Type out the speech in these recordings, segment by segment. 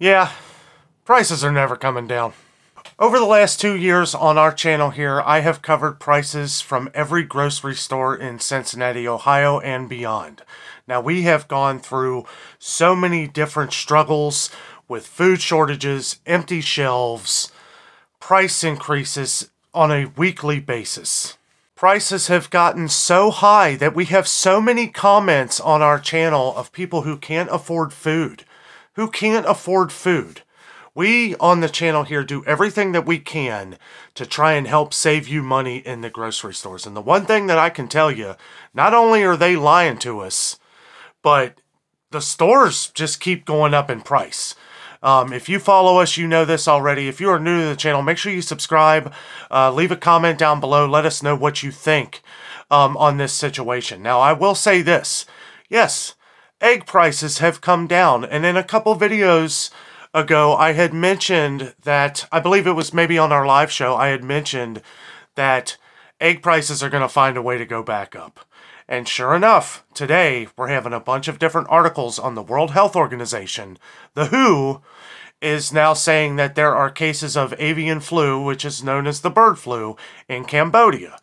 Yeah, prices are never coming down. Over the last 2 years on our channel here, I have covered prices from every grocery store in Cincinnati, Ohio, and beyond. Now, we have gone through so many different struggles with food shortages, empty shelves, price increases on a weekly basis. Prices have gotten so high that we have so many comments on our channel of people who can't afford food. We on the channel here do everything that we can to try and help save you money in the grocery stores. And the one thing that I can tell you, not only are they lying to us, but the stores just keep going up in price. If you follow us, you know this already. If you are new to the channel, make sure you subscribe, leave a comment down below, let us know what you think on this situation. Now, I will say this. Yes, egg prices have come down, and in a couple videos ago, I had mentioned that, I believe it was maybe on our live show, I had mentioned that egg prices are going to find a way to go back up. And sure enough, today we're having a bunch of different articles on the World Health Organization. The WHO is now saying that there are cases of avian flu, which is known as the bird flu, in Cambodia.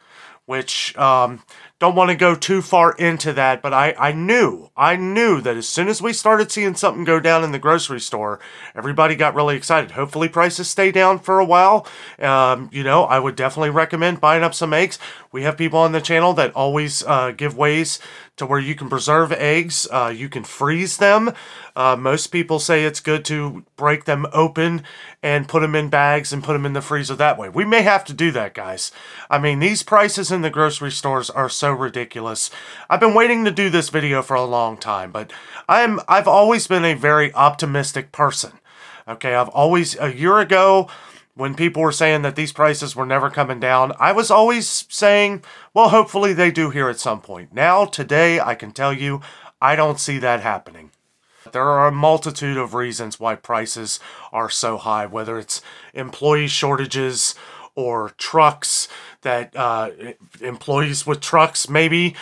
Which, don't want to go too far into that, but I knew that as soon as we started seeing something go down in the grocery store, everybody got really excited. Hopefully prices stay down for a while. You know, I would definitely recommend buying up some eggs. We have people on the channel that always give ways to where you can preserve eggs. You can freeze them. Most people say it's good to break them open and put them in bags and put them in the freezer that way. We may have to do that, guys. I mean, these prices in the grocery stores are so ridiculous. I've been waiting to do this video for a long time, but I've always been a very optimistic person. Okay, a year ago, when people were saying that these prices were never coming down, I was always saying, well, hopefully they do here at some point. Now, today, I can tell you, I don't see that happening. There are a multitude of reasons why prices are so high, whether it's employee shortages or trucks, that employees with trucks, maybe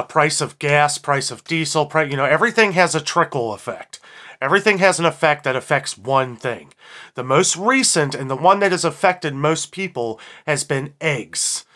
price of gas, price of diesel, you know, everything has a trickle effect. Everything has an effect that affects one thing. The most recent and the one that has affected most people has been eggs.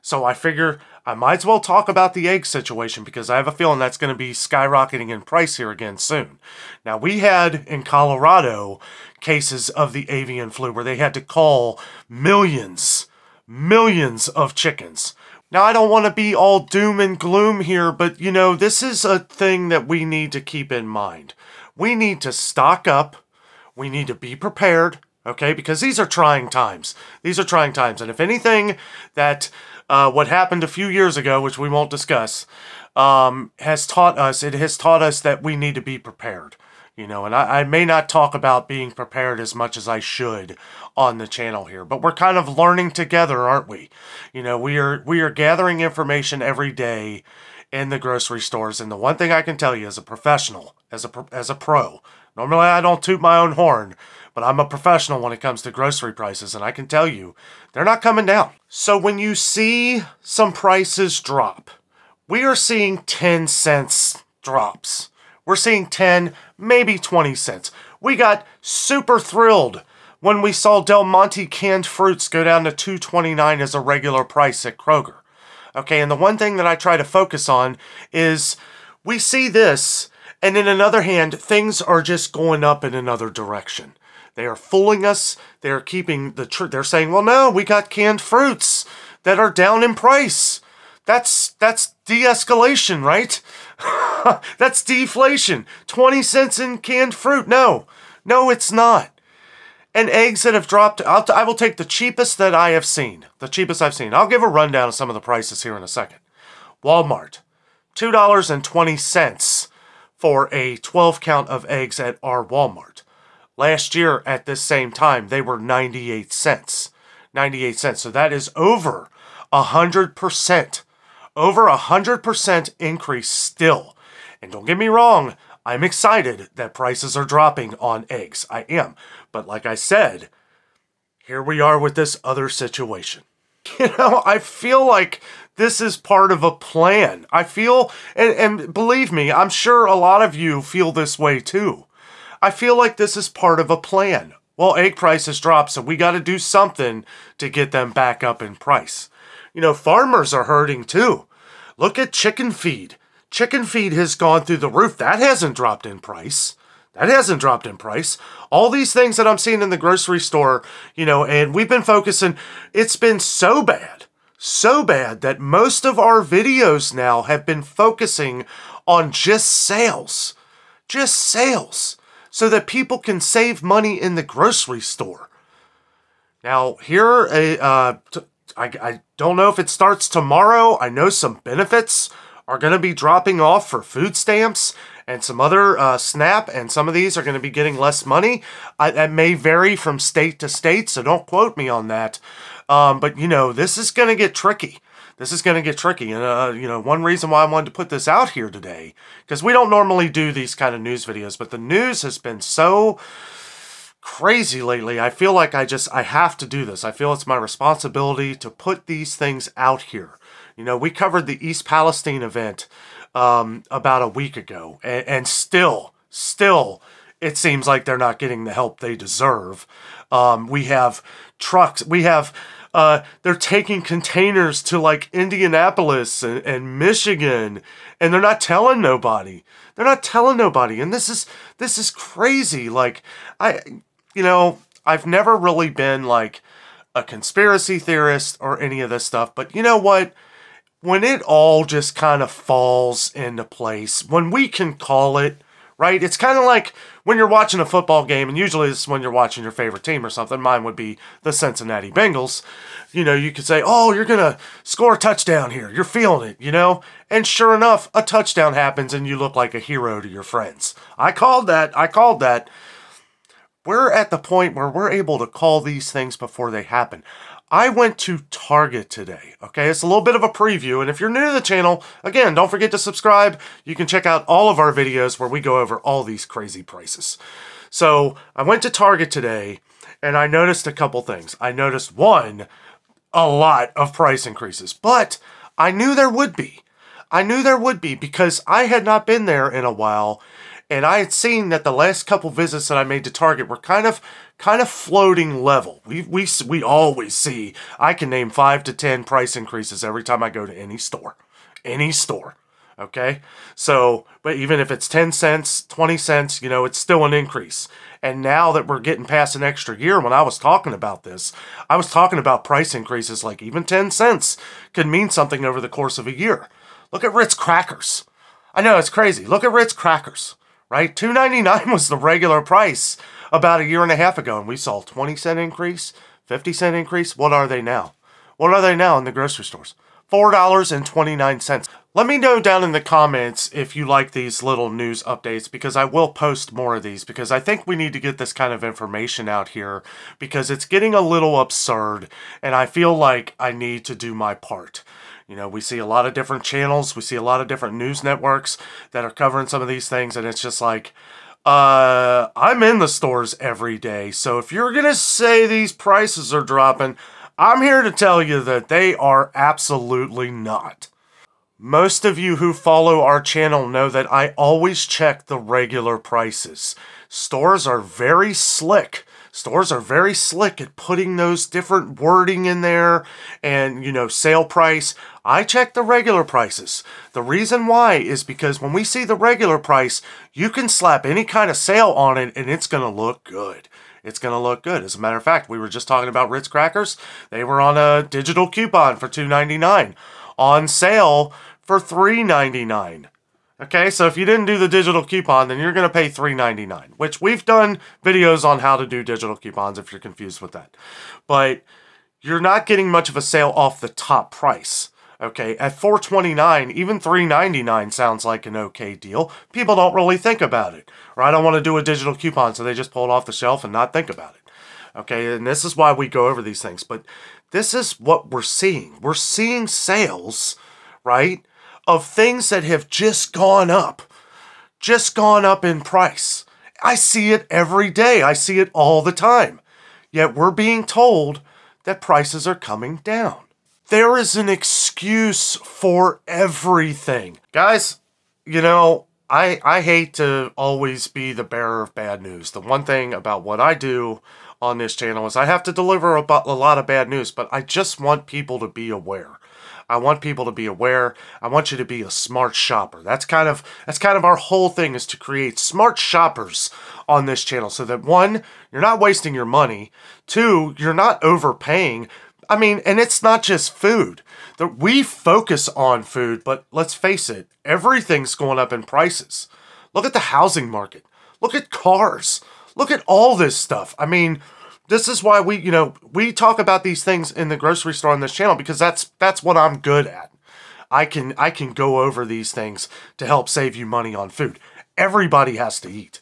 So I figure I might as well talk about the egg situation because I have a feeling that's going to be skyrocketing in price here again soon. Now, we had in Colorado cases of the avian flu where they had to cull millions of chickens. Now, I don't want to be all doom and gloom here, but, you know, this is a thing that we need to keep in mind. We need to stock up. We need to be prepared, okay? Because these are trying times. These are trying times. And if anything that what happened a few years ago, which we won't discuss, has taught us, it has taught us that we need to be prepared. You know, and I may not talk about being prepared as much as I should on the channel here, but we're kind of learning together, aren't we? You know, we are gathering information every day in the grocery stores, and the one thing I can tell you as a professional, as a pro, normally I don't toot my own horn, but I'm a professional when it comes to grocery prices, and I can tell you, they're not coming down. So when you see some prices drop, we are seeing 10 cents drops. We're seeing 10, maybe 20 cents. We got super thrilled when we saw Del Monte canned fruits go down to $2.29 as a regular price at Kroger. Okay, and the one thing that I try to focus on is we see this, and in another hand, things are just going up in another direction. They are fooling us. They are keeping the truth. They're saying, well, no, we got canned fruits that are down in price. That's de-escalation, right? That's deflation. 20 cents in canned fruit. No, it's not. And eggs that have dropped, I will take the cheapest that I have seen. The cheapest I've seen. I'll give a rundown of some of the prices here in a second. Walmart, $2.20 for a 12 count of eggs at our Walmart. Last year at this same time, they were 98 cents. 98 cents. So that is over 100%. Over 100% increase still. And don't get me wrong, I'm excited that prices are dropping on eggs. I am. But like I said, here we are with this other situation. You know, I feel like this is part of a plan. I feel, and believe me, I'm sure a lot of you feel this way too. I feel like this is part of a plan. Well, egg prices dropped, so we got to do something to get them back up in price. You know, farmers are hurting too. Look at chicken feed. Chicken feed has gone through the roof. That hasn't dropped in price. That hasn't dropped in price. All these things that I'm seeing in the grocery store, you know, and we've been focusing, it's been so bad that most of our videos now have been focusing on just sales, so that people can save money in the grocery store. Now, here, I don't know if it starts tomorrow. I know some benefits are going to be dropping off for food stamps and some other SNAP, and some of these are going to be getting less money. That may vary from state to state, so don't quote me on that. But, you know, this is going to get tricky. This is going to get tricky. And, you know, one reason why I wanted to put this out here today, because we don't normally do these kind of news videos, but the news has been so crazy lately. I feel like I have to do this. I feel it's my responsibility to put these things out here. You know, we covered the East Palestine event about a week ago, and still, it seems like they're not getting the help they deserve. We have trucks. They're taking containers to like Indianapolis and Michigan, and they're not telling nobody. They're not telling nobody, and this is crazy. Like, you know, I've never really been like a conspiracy theorist or any of this stuff, but you know what? When it all just kind of falls into place, when we can call it, right? It's kind of like when you're watching a football game, and usually it's when you're watching your favorite team or something. Mine would be the Cincinnati Bengals. You know, you could say, oh, you're going to score a touchdown here. You're feeling it, you know? And sure enough, a touchdown happens and you look like a hero to your friends. I called that. We're at the point where we're able to call these things before they happen. I went to Target today, okay? It's a little bit of a preview, and if you're new to the channel, again, don't forget to subscribe. You can check out all of our videos where we go over all these crazy prices. So, I went to Target today, and I noticed a couple things. I noticed, one, a lot of price increases, but I knew there would be. Because I had not been there in a while, and I had seen that the last couple visits that I made to Target were kind of floating level. We always see, I can name 5 to 10 price increases every time I go to any store. Okay? So, but even if it's 10 cents, 20 cents, you know, it's still an increase. And now that we're getting past an extra year, when I was talking about this, I was talking about price increases like even 10 cents could mean something over the course of a year. Look at Ritz crackers. I know, it's crazy. Look at Ritz crackers, right? $2.99 was the regular price about a year and a half ago, and we saw a 20-cent increase, 50-cent increase. What are they now? What are they now in the grocery stores? $4.29. Let me know down in the comments if you like these little news updates, because I will post more of these, because I think we need to get this kind of information out here, because it's getting a little absurd, and I feel like I need to do my part. You know, we see a lot of different channels, we see a lot of different news networks that are covering some of these things, and it's just like, I'm in the stores every day, so if you're gonna say these prices are dropping, I'm here to tell you that they are absolutely not. Most of you who follow our channel know that I always check the regular prices. Stores are very slick. Stores are very slick at putting those different wording in there and, you know, sale price. I check the regular prices. The reason why is because when we see the regular price, you can slap any kind of sale on it and it's going to look good. It's going to look good. As a matter of fact, we were just talking about Ritz crackers. They were on a digital coupon for $2.99. On sale for $3.99. Okay, so if you didn't do the digital coupon, then you're going to pay $3.99, which we've done videos on how to do digital coupons if you're confused with that. But you're not getting much of a sale off the top price. Okay, at $4.29, even $3.99 sounds like an okay deal. People don't really think about it. Or I don't want to do a digital coupon, so they just pull it off the shelf and not think about it. Okay, and this is why we go over these things. But this is what we're seeing. We're seeing sales, right, of things that have just gone up in price. I see it every day. I see it all the time. Yet we're being told that prices are coming down. There is an excuse for everything. Guys, you know, I hate to always be the bearer of bad news. The one thing about what I do on this channel is I have to deliver a lot of bad news, but I just want people to be aware. I want people to be aware. I want you to be a smart shopper. That's kind of our whole thing, is to create smart shoppers on this channel so that, one, you're not wasting your money. Two, you're not overpaying. I mean, and it's not just food. We focus on food, but let's face it, everything's going up in prices. Look at the housing market. Look at cars. Look at all this stuff. I mean, this is why we talk about these things in the grocery store on this channel, because that's what I'm good at. I can go over these things to help save you money on food. Everybody has to eat.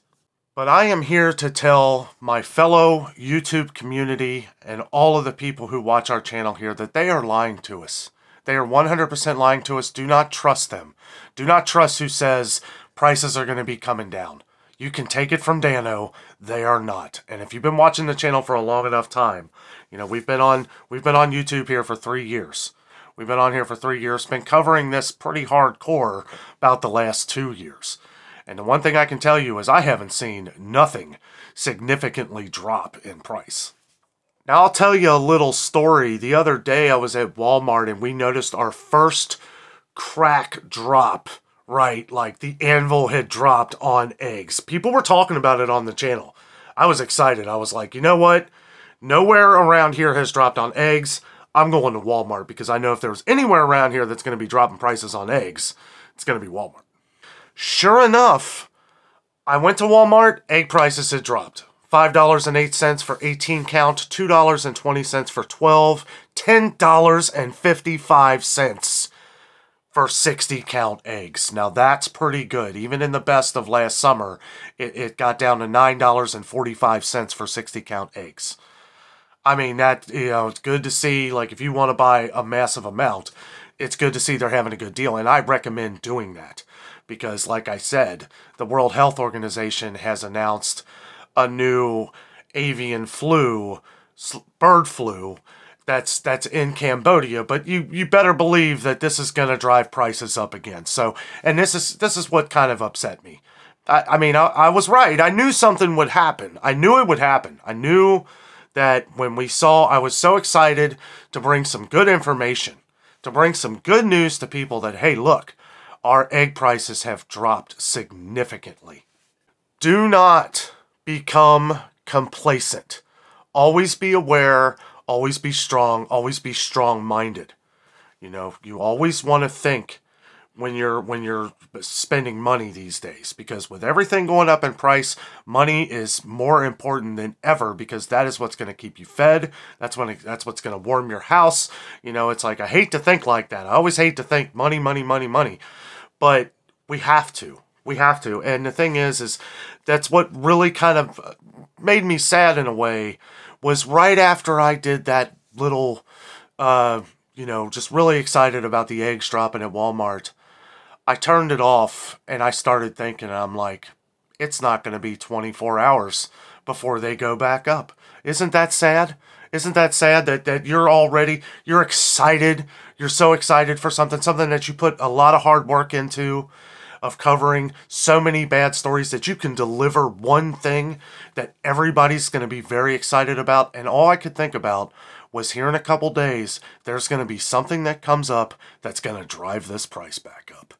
But I am here to tell my fellow YouTube community and all of the people who watch our channel here that they are lying to us. They are 100% lying to us. Do not trust them. Do not trust who says prices are going to be coming down. You can take it from Danno. They are not. And if you've been watching the channel for a long enough time, you know, we've been on YouTube here for 3 years. We've been on here for 3 years, been covering this pretty hardcore about the last 2 years. And the one thing I can tell you is I haven't seen nothing significantly drop in price. Now I'll tell you a little story. The other day I was at Walmart and we noticed our first crack drop, right? Like the anvil had dropped on eggs. People were talking about it on the channel. I was excited. I was like, you know what? Nowhere around here has dropped on eggs. I'm going to Walmart because I know if there's anywhere around here that's going to be dropping prices on eggs, it's going to be Walmart. Sure enough, I went to Walmart, egg prices had dropped. $5.08 for 18 count, $2.20 for 12, $10.55 for 60 count eggs. Now that's pretty good. Even in the best of last summer, it got down to $9.45 for 60 count eggs. I mean, that, you know, it's good to see. Like, if you want to buy a massive amount, it's good to see they're having a good deal. And I recommend doing that because, like I said, the World Health Organization has announced a new avian flu, bird flu, that's in Cambodia. But you better believe that this is going to drive prices up again. So, and this is what kind of upset me. I mean, I was right. I knew something would happen. I knew it would happen. I knew that when we saw, I was so excited to bring some good information, to bring some good news to people that, hey, look, our egg prices have dropped significantly. Do not become complacent. Always be aware, always be strong-minded. You know, you always want to think when you're spending money these days, because with everything going up in price, money is more important than ever, because that is what's going to keep you fed. That's what's going to warm your house. You know, it's like, I hate to think like that. I always hate to think money, but we have to. We have to. And the thing is that's what really kind of made me sad in a way, was right after I did that little, you know, just really excited about the eggs dropping at Walmart, I turned it off and I started thinking, I'm like, it's not going to be 24 hours before they go back up. Isn't that sad? Isn't that sad that you're excited, you're so excited for something that you put a lot of hard work into, of covering so many bad stories, that you can deliver one thing that everybody's going to be very excited about. And all I could think about was, here in a couple days, there's going to be something that comes up that's going to drive this price back up.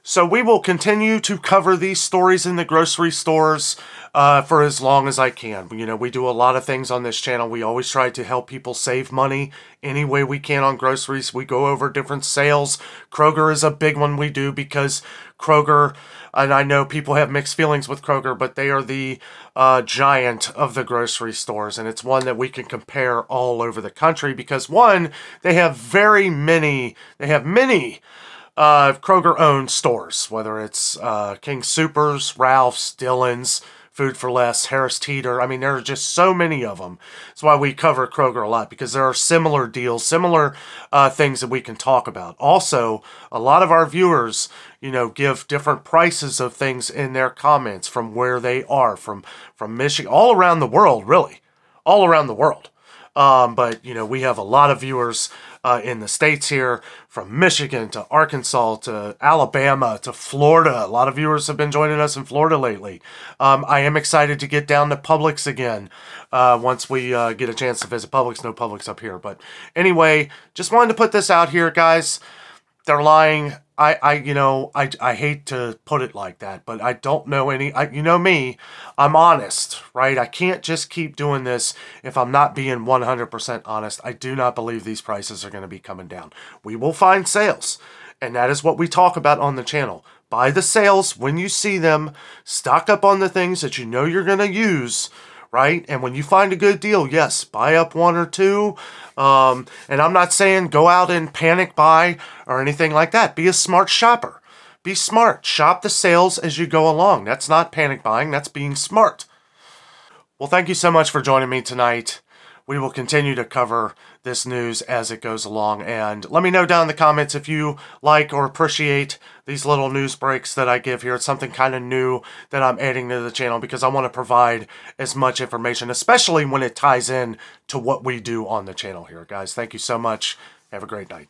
So we will continue to cover these stories in the grocery stores for as long as I can. You know, we do a lot of things on this channel. We always try to help people save money any way we can on groceries. We go over different sales. Kroger is a big one we do, because Kroger, and I know people have mixed feelings with Kroger, but they are the giant of the grocery stores. And it's one that we can compare all over the country because, one, they have many Kroger-owned stores, whether it's King Soopers, Ralph's, Dillon's, Food for Less, Harris Teeter. I mean, there are just so many of them. That's why we cover Kroger a lot, because there are similar deals, similar things that we can talk about. Also, a lot of our viewers, you know, give different prices of things in their comments from where they are, from Michigan, all around the world, really. All around the world. But, you know, we have a lot of viewers in the States here, from Michigan to Arkansas to Alabama to Florida. A lot of viewers have been joining us in Florida lately. I am excited to get down to Publix again once we get a chance to visit Publix. No Publix up here. But anyway, just wanted to put this out here, guys. They're lying. I hate to put it like that, but I don't know you know me, I'm honest, right? I can't just keep doing this if I'm not being 100% honest. I do not believe these prices are going to be coming down. We will find sales, and that is what we talk about on the channel. Buy the sales when you see them, stock up on the things that you know you're going to use, right? And when you find a good deal, yes, buy up one or two. And I'm not saying go out and panic buy or anything like that. Be a smart shopper. Be smart. Shop the sales as you go along. That's not panic buying. That's being smart. Well, thank you so much for joining me tonight. We will continue to cover this news as it goes along. And let me know down in the comments if you like or appreciate these little news breaks that I give here. It's something kind of new that I'm adding to the channel because I want to provide as much information, especially when it ties in to what we do on the channel here. Guys, thank you so much. Have a great night.